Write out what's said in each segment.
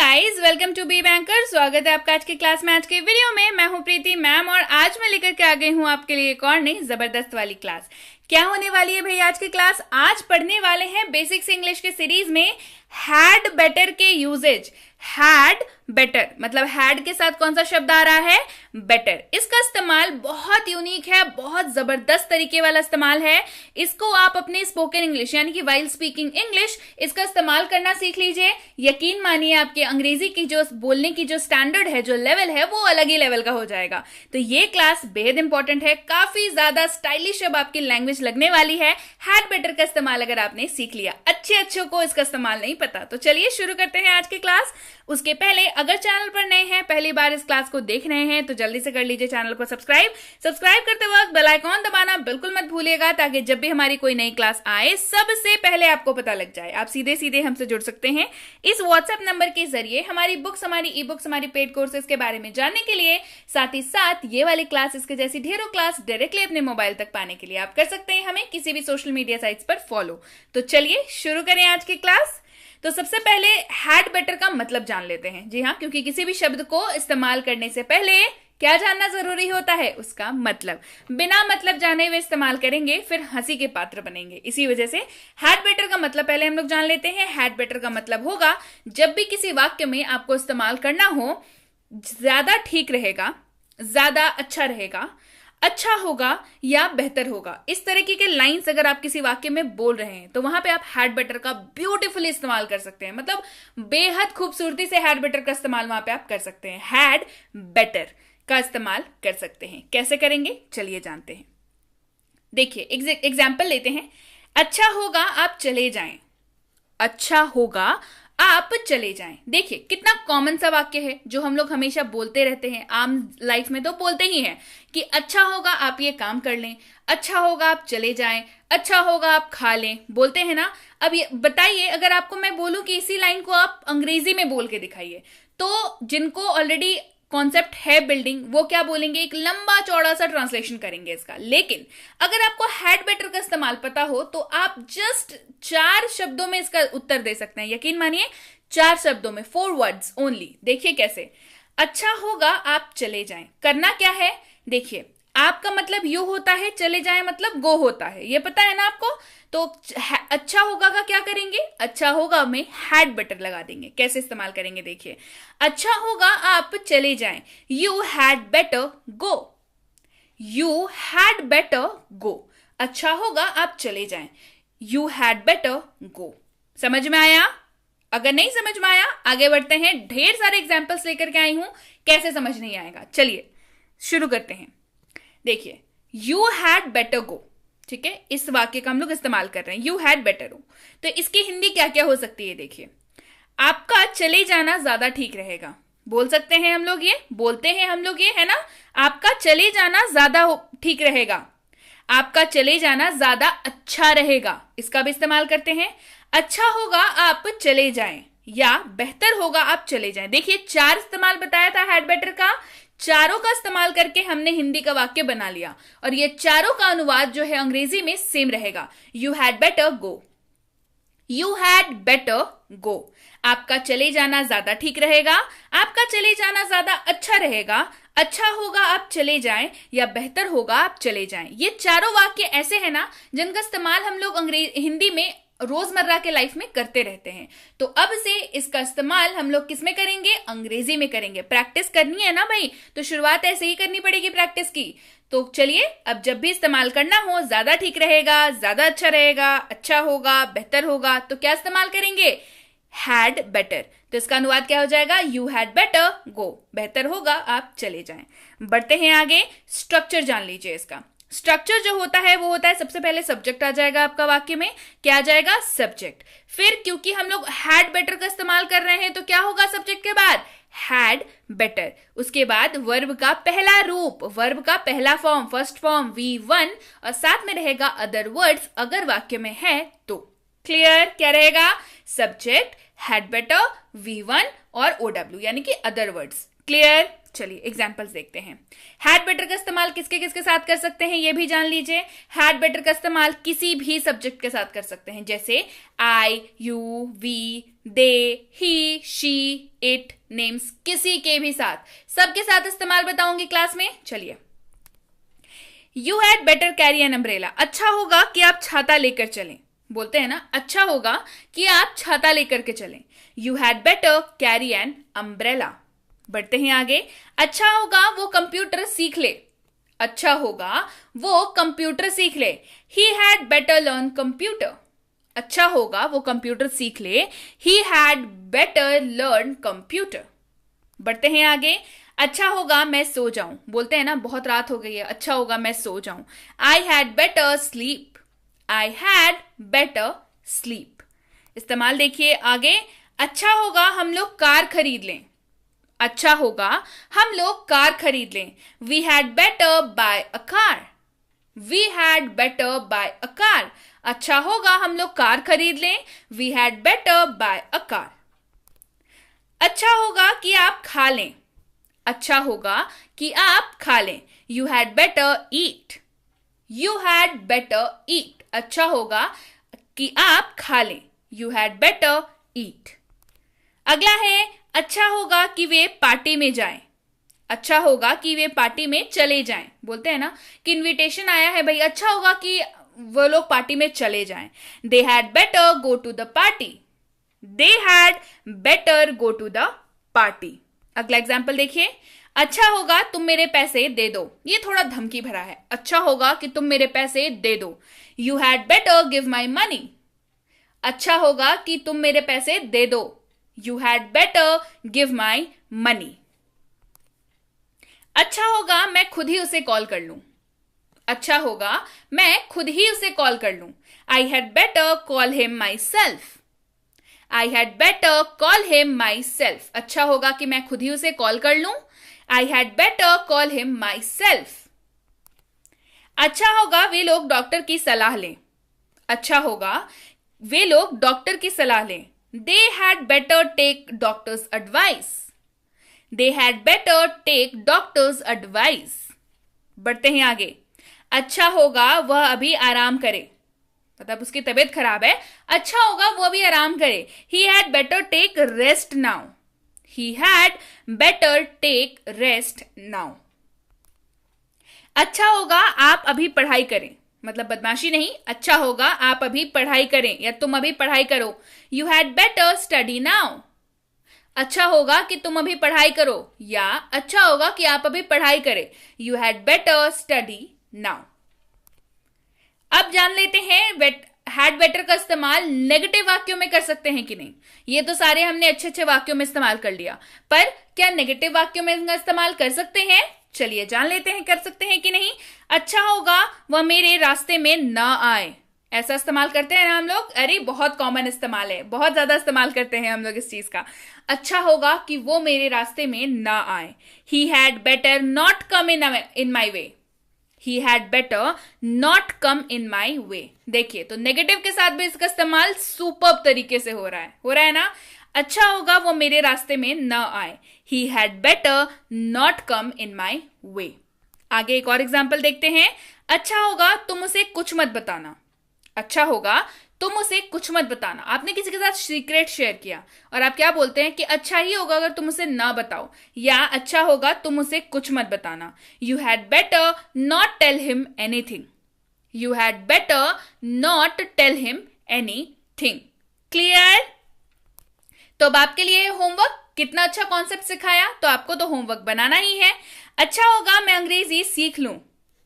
Guys, welcome to Be Banker. स्वागत है आपका आज की क्लास में। आज के वीडियो में मैं हूं प्रीति मैम और आज मैं लेकर के आ गई हूं आपके लिए एक और नई जबरदस्त वाली क्लास। क्या होने वाली है भाई आज की क्लास? आज पढ़ने वाले हैं बेसिक्स इंग्लिश के सीरीज में हैड बेटर के यूजेज। हैड बेटर मतलब हैड के साथ कौन सा शब्द आ रहा है? बेटर। इसका इस्तेमाल बहुत यूनिक है, बहुत जबरदस्त तरीके वाला इस्तेमाल है। इसको आप अपने स्पोकन इंग्लिश यानी कि वाइल स्पीकिंग इंग्लिश इसका इस्तेमाल करना सीख लीजिए। यकीन मानिए आपके अंग्रेजी की जो बोलने की जो स्टैंडर्ड है, जो लेवल है, वो अलग ही लेवल का हो जाएगा। तो ये क्लास बेहद इंपॉर्टेंट है, काफी ज्यादा स्टाइलिश अब आपकी लैंग्वेज लगने वाली है। हैड बेटर का इस्तेमाल अगर आपने सीख लिया। अच्छों को इसका इस्तेमाल नहीं पता, तो चलिए शुरू करते हैं आज की क्लास। उसके पहले अगर चैनल पर नए हैं, पहली बार इस क्लास को देख रहे हैं, तो जल्दी से कर लीजिए चैनल को सब्सक्राइब करते वक्त बेल आइकॉन दबाना बिल्कुल मत भूलिएगा, ताकि जब भी हमारी कोई नई क्लास आए सबसे पहले आपको पता लग जाए। आप सीधे सीधे हमसे जुड़ सकते हैं इस व्हाट्सएप नंबर के जरिए हमारी बुक्स, हमारी ई बुक्स, हमारी पेड कोर्सेज के बारे में जानने के लिए। साथ ही साथ ये वाली क्लास, इसके जैसी ढेरों क्लास डायरेक्टली अपने मोबाइल तक पाने के लिए आप कर सकते हैं हमें किसी भी सोशल मीडिया साइट्स पर फॉलो। तो चलिए शुरू करें आज की क्लास। तो सबसे पहले हैड बेटर का मतलब जान लेते हैं। जी हाँ, क्योंकि किसी भी शब्द को इस्तेमाल करने से पहले क्या जानना जरूरी होता है? उसका मतलब। बिना मतलब जाने हुए इस्तेमाल करेंगे फिर हंसी के पात्र बनेंगे। इसी वजह से हैड बेटर का मतलब पहले हम लोग जान लेते हैं। हैड बेटर का मतलब होगा जब भी किसी वाक्य में आपको इस्तेमाल करना हो, ज्यादा ठीक रहेगा, ज्यादा अच्छा रहेगा, अच्छा होगा या बेहतर होगा, इस तरीके के लाइंस अगर आप किसी वाक्य में बोल रहे हैं तो वहां पे आप हैड बेटर का ब्यूटीफुली इस्तेमाल कर सकते हैं। मतलब बेहद खूबसूरती से हैड बेटर का इस्तेमाल वहां पे आप कर सकते हैं। हैड बेटर का इस्तेमाल कर सकते हैं। कैसे करेंगे चलिए जानते हैं। देखिए एग्जाम्पल लेते हैं। अच्छा होगा आप चले जाएं। अच्छा होगा आप चले जाएं। देखिए कितना कॉमन सा वाक्य है जो हम लोग हमेशा बोलते रहते हैं। आम लाइफ में तो बोलते ही हैं कि अच्छा होगा आप ये काम कर लें, अच्छा होगा आप चले जाएं, अच्छा होगा आप खा लें, बोलते हैं ना। अब ये बताइए, अगर आपको मैं बोलूं कि इसी लाइन को आप अंग्रेजी में बोल के दिखाइए, तो जिनको ऑलरेडी कॉन्सेप्ट है बिल्डिंग, वो क्या बोलेंगे? एक लंबा चौड़ा सा ट्रांसलेशन करेंगे इसका। लेकिन अगर आपको हैड बेटर का इस्तेमाल पता हो तो आप जस्ट 4 शब्दों में इसका उत्तर दे सकते हैं। यकीन मानिए 4 शब्दों में, 4 वर्ड्स ओनली। देखिए कैसे। अच्छा होगा आप चले जाएं। करना क्या है? देखिए, आपका मतलब यू होता है, चले जाएं मतलब गो होता है, ये पता है ना आपको। तो अच्छा होगा का क्या करेंगे? अच्छा होगा में हैड बेटर लगा देंगे। कैसे इस्तेमाल करेंगे देखिए। अच्छा होगा आप चले जाएं। You had better go. You had better गो। अच्छा होगा आप चले जाएं। यू हैड बेटर गो। समझ में आया? अगर नहीं समझ में आया आगे बढ़ते हैं। ढेर सारे एग्जाम्पल्स लेकर के आई हूं, कैसे समझ नहीं आएगा। चलिए शुरू करते हैं। देखिए, यू हैड बेटर गो, ठीक है, इस वाक्य का हम लोग इस्तेमाल कर रहे हैं। यू हैड बेटर हो, तो इसकी हिंदी क्या क्या हो सकती है? देखिए, आपका चले जाना ज्यादा ठीक रहेगा। बोल सकते हैं हम लोग, ये बोलते हैं हम लोग, ये है ना। आपका चले जाना ज्यादा ठीक रहेगा, आपका चले जाना ज्यादा अच्छा रहेगा, इसका भी इस्तेमाल करते हैं। अच्छा होगा आप चले जाएं या बेहतर होगा आप चले जाएं। देखिए 4 इस्तेमाल बताया था हैड बेटर का, चारों का इस्तेमाल करके हमने हिंदी का वाक्य बना लिया और ये चारों का अनुवाद जो है अंग्रेजी में सेम रहेगा। You had better go. You had better गो। आपका चले जाना ज्यादा ठीक रहेगा, आपका चले जाना ज्यादा अच्छा रहेगा, अच्छा होगा आप चले जाएं या बेहतर होगा आप चले जाएं। ये चारों वाक्य ऐसे हैं ना जिनका इस्तेमाल हम लोग हिंदी में रोजमर्रा के लाइफ में करते रहते हैं। तो अब से इसका इस्तेमाल हम लोग किस में करेंगे? अंग्रेजी में करेंगे। प्रैक्टिस करनी है ना भाई, तो शुरुआत ऐसे ही करनी पड़ेगी प्रैक्टिस की। तो चलिए, अब जब भी इस्तेमाल करना हो, ज्यादा ठीक रहेगा, ज्यादा अच्छा रहेगा, अच्छा होगा, बेहतर होगा, तो क्या इस्तेमाल करेंगे? Had better. तो इसका अनुवाद क्या हो जाएगा? यू हैड बेटर गो। बेहतर होगा आप चले जाएं। बढ़ते हैं आगे। स्ट्रक्चर जान लीजिए इसका। स्ट्रक्चर जो होता है वो होता है, सबसे पहले सब्जेक्ट आ जाएगा आपका वाक्य में। क्या आ जाएगा? सब्जेक्ट। फिर क्योंकि हम लोग हैड बेटर का इस्तेमाल कर रहे हैं तो क्या होगा सब्जेक्ट के बाद? Had better. उसके बाद वर्ब का पहला रूप, वर्ब का पहला फॉर्म, फर्स्ट फॉर्म V1, और साथ में रहेगा अदर वर्ड्स अगर वाक्य में है तो। क्लियर? क्या रहेगा? सब्जेक्ट, हैड बेटर, V1 और OW यानी कि अदर वर्ड्स। क्लियर? चलिए एग्जाम्पल्स देखते हैं। हैड बेटर का इस्तेमाल किसके किसके साथ कर सकते हैं ये भी जान लीजिए। हैड बेटर का इस्तेमाल किसी भी सब्जेक्ट के साथ कर सकते हैं, जैसे I, you, we, they, he, she, it, names, किसी के भी साथ, सबके साथ इस्तेमाल बताऊंगी क्लास में। चलिए, you had better carry an umbrella. अच्छा होगा कि आप छाता लेकर चलें। बोलते हैं ना, अच्छा होगा कि आप छाता लेकर के चलें। You had better carry an umbrella. बढ़ते हैं आगे। अच्छा होगा वो कंप्यूटर सीख ले। अच्छा होगा वो कंप्यूटर सीख ले। ही हैड बेटर लर्न कंप्यूटर। अच्छा होगा वो कंप्यूटर सीख ले। ही हैड बेटर लर्न कंप्यूटर। बढ़ते हैं आगे। अच्छा होगा मैं सो जाऊं। बोलते हैं ना, बहुत रात हो गई है, अच्छा होगा मैं सो जाऊं। I had better sleep. I had better sleep. इस्तेमाल देखिए आगे। अच्छा होगा हम लोग कार खरीद लें। अच्छा होगा हम लोग कार खरीद लें। We had better buy a car. We had better buy a car. अच्छा होगा हम लोग कार खरीद लें। We had better buy a car. अच्छा होगा कि आप खा लें। अच्छा होगा कि आप खा लें। You had better eat. You had better eat. अच्छा होगा कि आप खा लें। You had better eat. अगला है, अच्छा होगा कि वे पार्टी में जाएं। अच्छा होगा कि वे पार्टी में चले जाएं। बोलते हैं ना कि इनविटेशन आया है भाई, अच्छा होगा कि वो लोग पार्टी में चले जाएं। They had better go to the party. They had better go to the party. अगला एग्जाम्पल देखिए। अच्छा होगा तुम मेरे पैसे दे दो। ये थोड़ा धमकी भरा है। अच्छा होगा कि तुम मेरे पैसे दे दो। You had better give my money. अच्छा होगा कि तुम मेरे पैसे दे दो। You had better give my money. अच्छा होगा मैं खुद ही उसे कॉल कर लूं। अच्छा होगा मैं खुद ही उसे कॉल कर लूं। I had better call him myself. I had better call him myself. अच्छा होगा कि मैं खुद ही उसे कॉल कर लूं। I had better call him myself. अच्छा होगा वे लोग डॉक्टर की सलाह लें। अच्छा होगा वे लोग डॉक्टर की सलाह लें। They had better take doctor's advice. They had better take doctor's advice. बढ़ते हैं आगे। अच्छा होगा वह अभी आराम करे। मतलब उसकी तबीयत खराब है, अच्छा होगा वो अभी आराम करे। He had better take rest now. He had better take rest now. अच्छा होगा आप अभी पढ़ाई करें। मतलब बदमाशी नहीं, अच्छा होगा आप अभी पढ़ाई करें या तुम अभी पढ़ाई करो। You had better study now. अच्छा होगा कि तुम अभी पढ़ाई करो या अच्छा होगा कि आप अभी पढ़ाई करें। You had better study now. अब जान लेते हैं हैड बेटर का इस्तेमाल नेगेटिव वाक्यों में कर सकते हैं कि नहीं। ये तो सारे हमने अच्छे अच्छे वाक्यों में इस्तेमाल कर लिया, पर क्या नेगेटिव वाक्यों में इनका इस्तेमाल कर सकते हैं? चलिए जान लेते हैं कर सकते हैं कि नहीं। अच्छा होगा वह मेरे रास्ते में ना आए। ऐसा इस्तेमाल करते हैं ना हम लोग। अरे बहुत कॉमन इस्तेमाल है, बहुत ज्यादा इस्तेमाल करते हैं हम लोग इस चीज का। अच्छा होगा कि वो मेरे रास्ते में ना आए। He had better not come in my way. He had better not come in my way. देखिए तो नेगेटिव के साथ भी इसका इस्तेमाल सुपर्ब तरीके से हो रहा है ना। अच्छा होगा वो मेरे रास्ते में न आए। He had better not come in my way. आगे एक और एग्जाम्पल देखते हैं। अच्छा होगा तुम उसे कुछ मत बताना। अच्छा होगा तुम उसे कुछ मत बताना। आपने किसी के साथ सीक्रेट शेयर किया और आप क्या बोलते हैं कि अच्छा ही होगा अगर तुम उसे ना बताओ, या अच्छा होगा तुम उसे कुछ मत बताना। You had better not tell him anything. You had better not tell him anything. Clear? तो अब आपके लिए होमवर्क, कितना अच्छा कॉन्सेप्ट सिखाया, तो आपको तो होमवर्क बनाना ही है। अच्छा होगा मैं अंग्रेजी सीख लूं।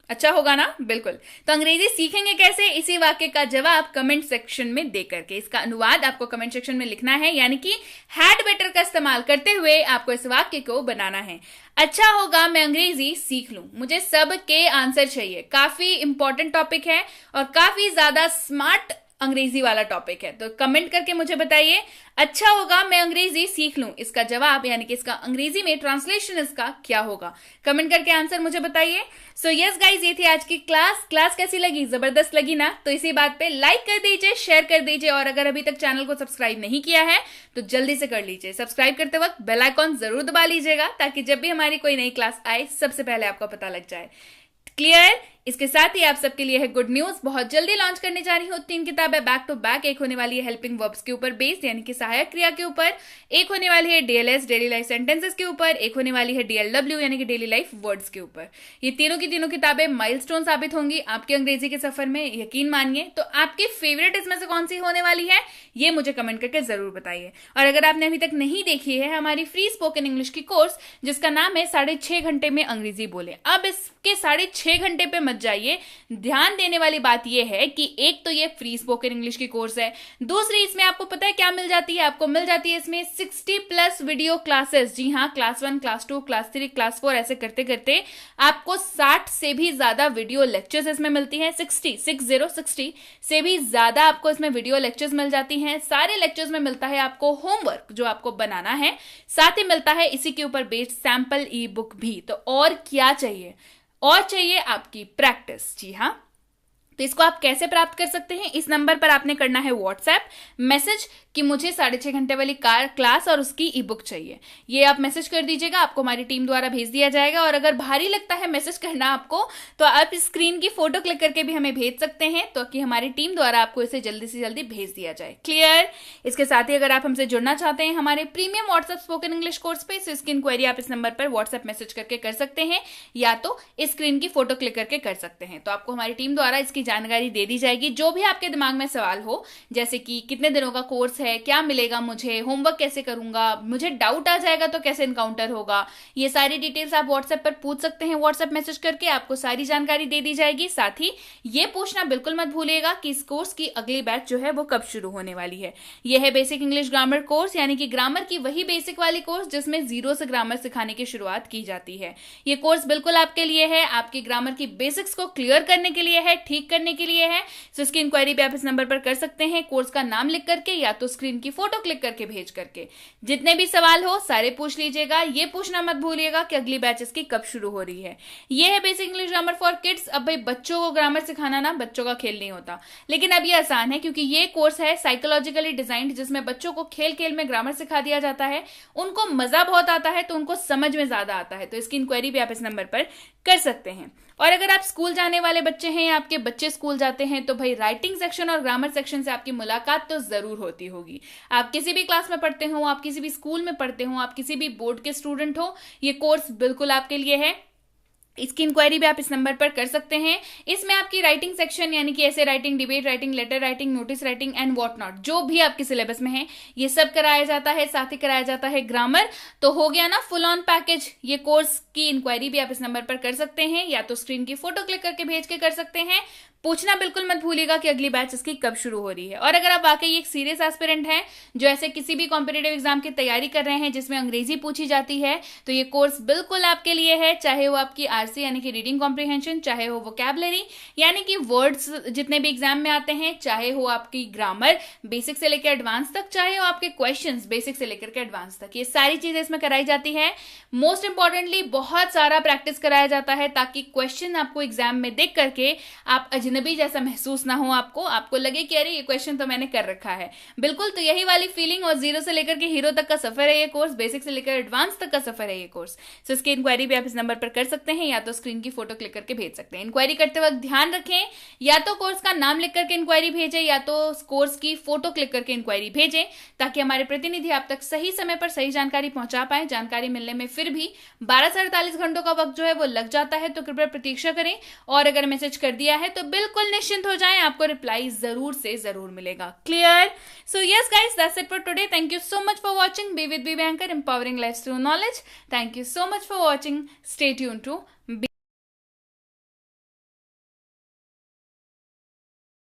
अच्छा होगा ना, बिल्कुल। तो अंग्रेजी सीखेंगे कैसे, इसी वाक्य का जवाब कमेंट सेक्शन में दे करके, इसका अनुवाद आपको कमेंट सेक्शन में लिखना है, यानी कि हैड बेटर का इस्तेमाल करते हुए आपको इस वाक्य को बनाना है। अच्छा होगा मैं अंग्रेजी सीख लूं। मुझे सब के आंसर चाहिए, काफी इंपॉर्टेंट टॉपिक है और काफी ज्यादा स्मार्ट अंग्रेजी वाला टॉपिक है। तो कमेंट करके मुझे बताइए, अच्छा होगा मैं अंग्रेजी सीख लूं, इसका जवाब यानी कि इसका अंग्रेजी में ट्रांसलेशन इसका क्या होगा? कमेंट करके आंसर मुझे बताइए। सो यस गाइज, ये थी आज की क्लास कैसी लगी? जबरदस्त लगी ना? तो इसी बात पे लाइक कर दीजिए, शेयर कर दीजिए, और अगर अभी तक चैनल को सब्सक्राइब नहीं किया है तो जल्दी से कर लीजिए। सब्सक्राइब करते वक्त बेल आइकॉन जरूर दबा लीजिएगा ताकि जब भी हमारी कोई नई क्लास आए सबसे पहले आपको पता लग जाए। क्लियर? इसके साथ ही आप सबके लिए है गुड न्यूज, बहुत जल्दी लॉन्च करने जा रही हूँ 3 किताबें बैक टू बैक। एक होने वाली है हेल्पिंग वर्ब्स के ऊपर बेस्ड यानी कि सहायक क्रिया के ऊपर, एक होने वाली है डीएलएस डेली लाइफ सेंटेंसेस के ऊपर, एक होने वाली है डीएलडब्ल्यू यानी कि डेली लाइफ वर्ड्स के ऊपर। ये तीनों की तीनों किताबें माइलस्टोन साबित होंगी आपके अंग्रेजी के सफर में, यकीन मानिए। तो आपकी फेवरेट इसमें से कौन सी होने वाली है ये मुझे कमेंट करके जरूर बताइए। और अगर आपने अभी तक नहीं देखी है हमारी फ्री स्पोकन इंग्लिश की कोर्स जिसका नाम है 6.5 घंटे में अंग्रेजी बोले, अब इसके 6.5 घंटे पे मत जाइए। ध्यान देने वाली बात यह है कि एक तो ये फ्री स्पोकन इंग्लिश की कोर्स है, दूसरी इसमें आपको पता है क्या मिल जाती है? आपको मिल जाती है इसमें 60+ वीडियो क्लासेस। जी हाँ, क्लास 1, क्लास 2, क्लास 3, क्लास 4 ऐसे करते करते आपको 60 से भी ज्यादा वीडियो लेक्चर्स इसमें मिलती है। 60 से भी ज्यादा आपको इसमें वीडियो लेक्चर्स मिल जाती हैं। सारे लेक्चर्स में मिलता है आपको होमवर्क जो आपको बनाना है, साथ ही मिलता है इसी के ऊपर बेस्ड सैंपल ई बुक भी। तो और क्या चाहिए? और चाहिए आपकी प्रैक्टिस। जी हाँ, तो इसको आप कैसे प्राप्त कर सकते हैं? इस नंबर पर आपने करना है व्हाट्सएप मैसेज कि मुझे 6.5 घंटे वाली क्लास और उसकी ई बुक चाहिए। ये आप मैसेज कर दीजिएगा, आपको हमारी टीम द्वारा भेज दिया जाएगा। और अगर भारी लगता है मैसेज करना आपको, तो आप स्क्रीन की फोटो क्लिक करके भी हमें भेज सकते हैं तो कि हमारी टीम द्वारा आपको इसे जल्दी से जल्दी भेज दिया जाए। क्लियर? इसके साथ ही अगर आप हमसे जुड़ना चाहते हैं हमारे premium WhatsApp spoken English course पे, तो इसकी इंक्वायरी आप इस नंबर पर व्हाट्सएप मैसेज करके कर सकते हैं या तो स्क्रीन की फोटो क्लिक करके कर सकते हैं। तो आपको हमारी टीम द्वारा इसकी जानकारी दे दी जाएगी। जो भी आपके दिमाग में सवाल हो, जैसे कि कितने दिनों का कोर्स है, क्या मिलेगा मुझे, होमवर्क कैसे करूंगा, मुझे डाउट आ जाएगा तो कैसे इनकाउंटर होगा, ये सारी डिटेल्स आप व्हाट्सएप पर पूछ सकते हैं। व्हाट्सएप मैसेज करके आपको सारी जानकारी दे दी जाएगी। साथ ही ये पूछना बिल्कुल मत भूलिएगा कि इस कोर्स की अगली बैच जो है वो कब शुरू होने वाली है। यह है बेसिक इंग्लिश ग्रामर कोर्स यानी कि ग्रामर की वही बेसिक वाली कोर्स जिसमें 0 से ग्रामर सिखाने की शुरुआत की जाती है। ये कोर्स बिल्कुल आपके लिए है, आपकी ग्रामर की बेसिक्स को क्लियर करने के लिए है, ठीक करने के लिए है। तो इसकी इंक्वायरी भी आप इस नंबर पर कर सकते हैं, कोर्स का नाम लिख करके या तो स्क्रीन की फोटो क्लिक करके भेज करके। जितने भी सवाल हो सारे पूछ लीजिएगा। ये पूछना मत भूलिएगा कि अगली बैच इसकी कब शुरू हो रही है। ये है basic English grammar for kids. अब भाई बच्चों को ग्रामर सिखाना ना बच्चों का खेल नहीं होता, लेकिन अब ये आसान है क्योंकि ये कोर्स है साइकोलॉजिकली डिजाइंड जिसमें बच्चों को खेल खेल में ग्रामर सिखा दिया जाता है। उनको मजा बहुत आता है तो उनको समझ में ज्यादा आता है। तो इसकी इंक्वायरी भी आप इस नंबर पर कर सकते हैं। और अगर आप स्कूल जाने वाले बच्चे हैं या आपके बच्चे स्कूल जाते हैं तो भाई राइटिंग सेक्शन और ग्रामर सेक्शन से आपकी मुलाकात तो जरूर होती होगी। आप किसी भी क्लास में पढ़ते हो, आप किसी भी स्कूल में पढ़ते हो, आप किसी भी बोर्ड के स्टूडेंट हो, ये कोर्स बिल्कुल आपके लिए है। इसकी इंक्वायरी भी आप इस नंबर पर कर सकते हैं। इसमें आपकी राइटिंग सेक्शन यानी कि essay writing, debate writing, letter writing, notice writing and what not, जो भी आपके सिलेबस में है ये सब कराया जाता है। साथ ही कराया जाता है ग्रामर। तो हो गया ना फुल ऑन पैकेज। ये कोर्स की इंक्वायरी भी आप इस नंबर पर कर सकते हैं या तो स्क्रीन की फोटो क्लिक करके भेज के कर सकते हैं। पूछना बिल्कुल मत भूलिएगा कि अगली बैच इसकी कब शुरू हो रही है। और अगर आप वाकई एक सीरियस एस्पिरेंट हैं जो ऐसे किसी भी कॉम्पिटिटिव एग्जाम की तैयारी कर रहे हैं जिसमें अंग्रेजी पूछी जाती है, तो ये कोर्स बिल्कुल आपके लिए है। चाहे वो आपकी आरसी यानी कि रीडिंग कॉम्प्रिहेंशन, चाहे हो वोकैबुलरी यानी कि वर्ड्स जितने भी एग्जाम में आते हैं, चाहे हो आपकी ग्रामर बेसिक से लेकर एडवांस तक, चाहे हो आपके क्वेश्चंस बेसिक से लेकर के एडवांस तक, ये सारी चीजें इसमें कराई जाती है। मोस्ट इंपॉर्टेंटली बहुत सारा प्रैक्टिस कराया जाता है ताकि क्वेश्चन आपको एग्जाम में देख करके आप अजनबी जैसा महसूस ना हो, आपको लगे कि अरे ये क्वेश्चन तो मैंने कर रखा है। बिल्कुल, तो यही वाली फीलिंग और 0 से लेकर के हीरो तक का सफर है ये कोर्स, बेसिक से लेकर एडवांस तक का सफर है ये कोर्स। सो इसकी इंक्वायरी भी आप इस नंबर पर कर सकते हैं या तो स्क्रीन की फोटो क्लिक करके भेज सकते हैं। इंक्वायरी करते वक्त ध्यान रखें, या तो कोर्स का नाम लिख करके इंक्वायरी भेजें या तो कोर्स की फोटो क्लिक करके इंक्वायरी भेजें ताकि हमारे प्रतिनिधि आप तक सही समय पर सही जानकारी पहुंचा पाए। जानकारी मिलने में फिर भी 12 से 48 घंटों का वक्त जो है वो लग जाता है, तो कृपया प्रतीक्षा करें। और अगर मैसेज कर दिया है तो बिल्कुल निश्चिंत हो जाएं, आपको रिप्लाई जरूर से जरूर मिलेगा। Clear? So yes guys, that's it for today. Thank you so much for watching be with Be Banker, empowering life through knowledge. Thank you so much for watching. Stay tuned to